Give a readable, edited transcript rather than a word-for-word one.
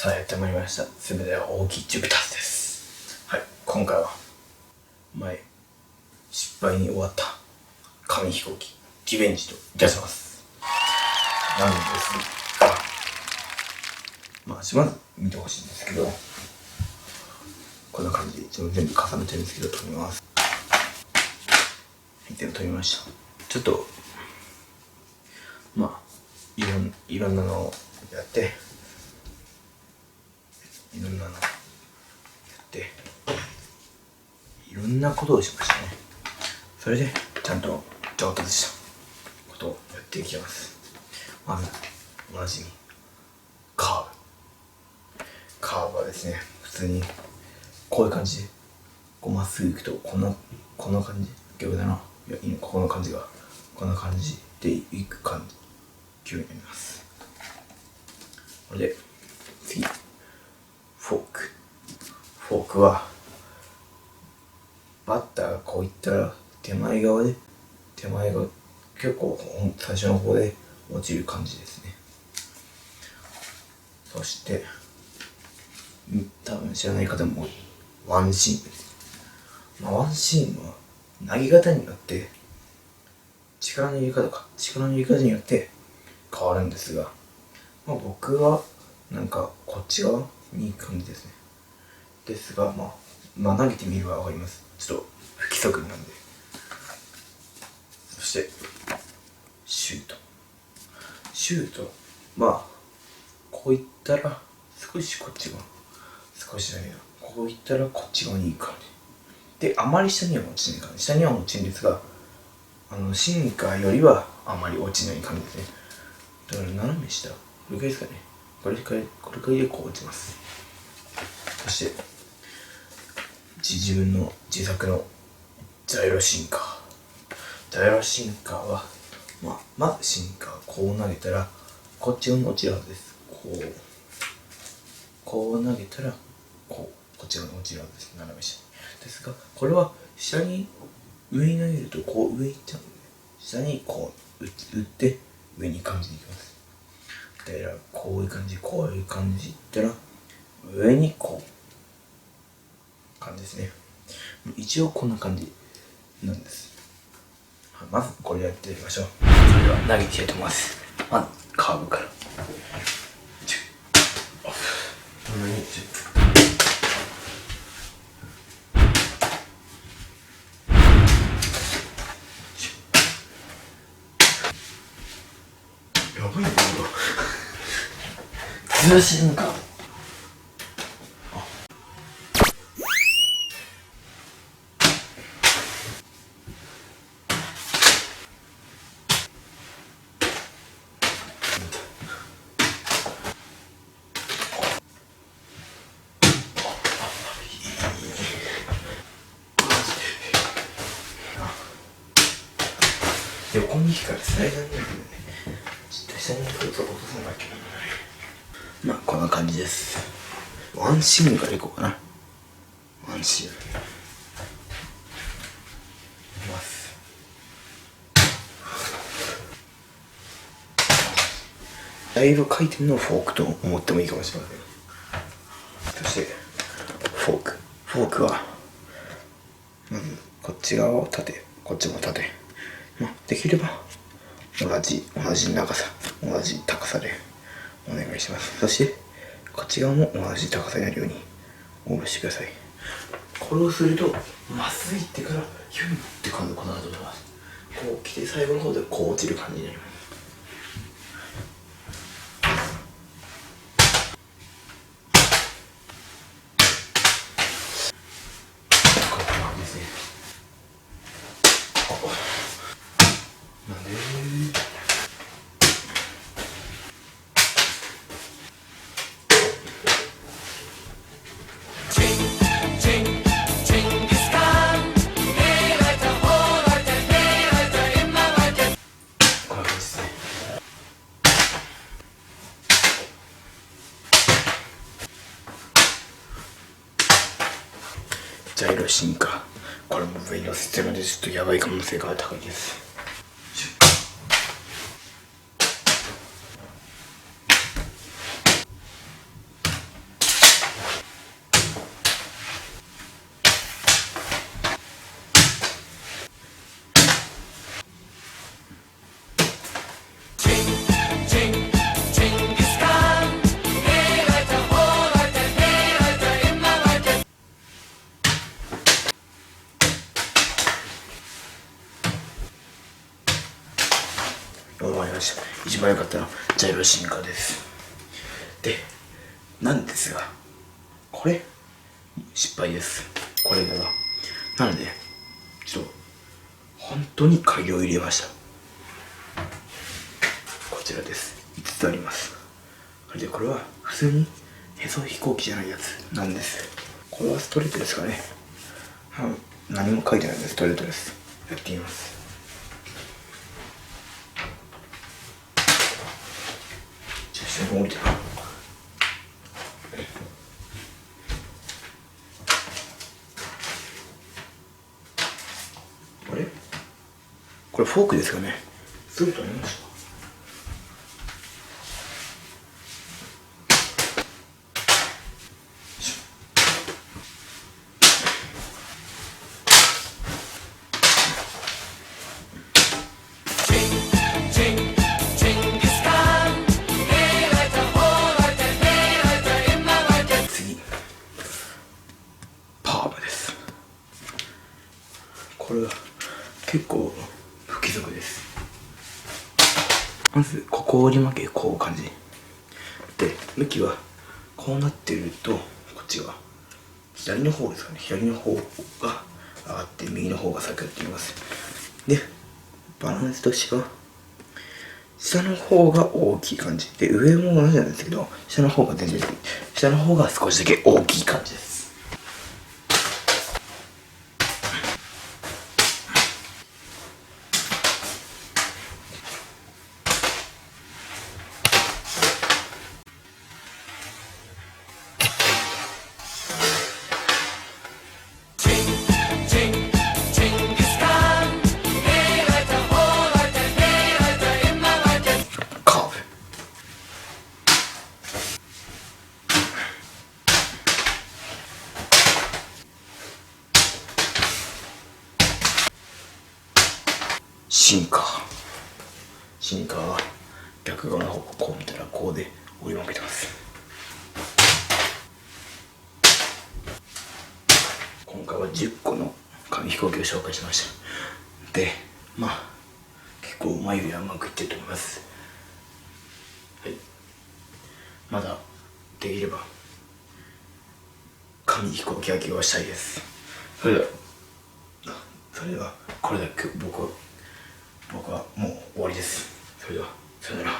さあやってまいりました。すべては大きいジュピタスです。はい、今回は前失敗に終わった紙飛行機リベンジといたします。なんですが、まず見てほしいんですけど、こんな感じで全部重ねてるんですけど、取ります。全部取りました。ちょっといろんなのをやっていろんなことをしましたね。それでちゃんと上達したことをやっていきます。まずおなじみカーブはですね、普通にこういう感じでまっすぐいくとこんな感じ、逆だな、いやいいの、この感じがこんな感じでいく感じ急になります。これで次フォークはバッターがこういったら手前側結構最初の方で落ちる感じですね。そして多分知らない方も多いワンシームです。ワンシームは投げ方によって力の入れ方によって変わるんですが、僕はなんかこっち側にいく感じですね。ですが投げてみればわかります。ちょっと不規則なんで。そしてシュートこういったら少しこっち側、少しだけどこういったらこっち側に行く感じで、あまり下には落ちない感じ。下には落ちるんですが、シンカーよりはあまり落ちない感じですね。だから斜め下、これくらいですかね。これくらいでこう落ちます。そして自分の自作のザイロシンカーはまずシンカーこう投げたらこっち側に落ちるはずです。こう投げたらこっち側に落ちるはずです。斜め下にですが、これは上に投げるとこう上行っちゃうので、下にこう打って上に感じにいきます。だからこういう感じいったら上にこう感じですね。一応こんな感じなんです。まずこれやってみましょう。それでは投げていきたいと思います。まずカーブからやばいんだけど通信か。横に光るスライダーになるんだよね。ちょっと下に来ると落とさなきゃいけない。こんな感じです。ワンシームからいこうかな。ワンシームだいぶ回転のフォークと思ってもいいかもしれません。そしてフォークはまずこっち側を縦、こっちも縦、できれば同じ長さ、同じ高さでお願いします。そしてこっち側も同じ高さになるように下ろしてください。これをするとまっすぐ行ってからヒュンって感じ、この後とかこう来て最後の方でこう落ちる感じになります。ジャイロ進化、これも上に乗せてるのでちょっとやばい可能性が高いです。わかりました。一番良かったのはジャイロ進化です。で、なんですが、これ失敗です。これがなのでちょっと本当に鍵を入れました。こちらです。5つあります。でこれは普通にへそ飛行機じゃないやつなんです。これはストレートですかね。何も書いてないんでストレートです。やってみます。じゃあ下に降りてな。あれこれフォークですかね。ストレートありました。次パームです。これは結構不規則です。まずここを折り曲げこういう感じで、向きはこうなってるとこっちは左の方ですかね。左の方が上がって右の方が下がっています。でバランスとしては下の方が大きい感じで、上も同じなんですけど下の方が全然下の方が少しだけ大きい感じです。カーブシンカーは逆側の方をこう見たらこうで折り曲げてます。今回は10個の紙飛行機を紹介しました。で結構眉毛はうまくいってると思います。はい、まだできれば紙飛行機焼きをしたいです。それではこれだけ僕はもう終わりです。それではさよなら。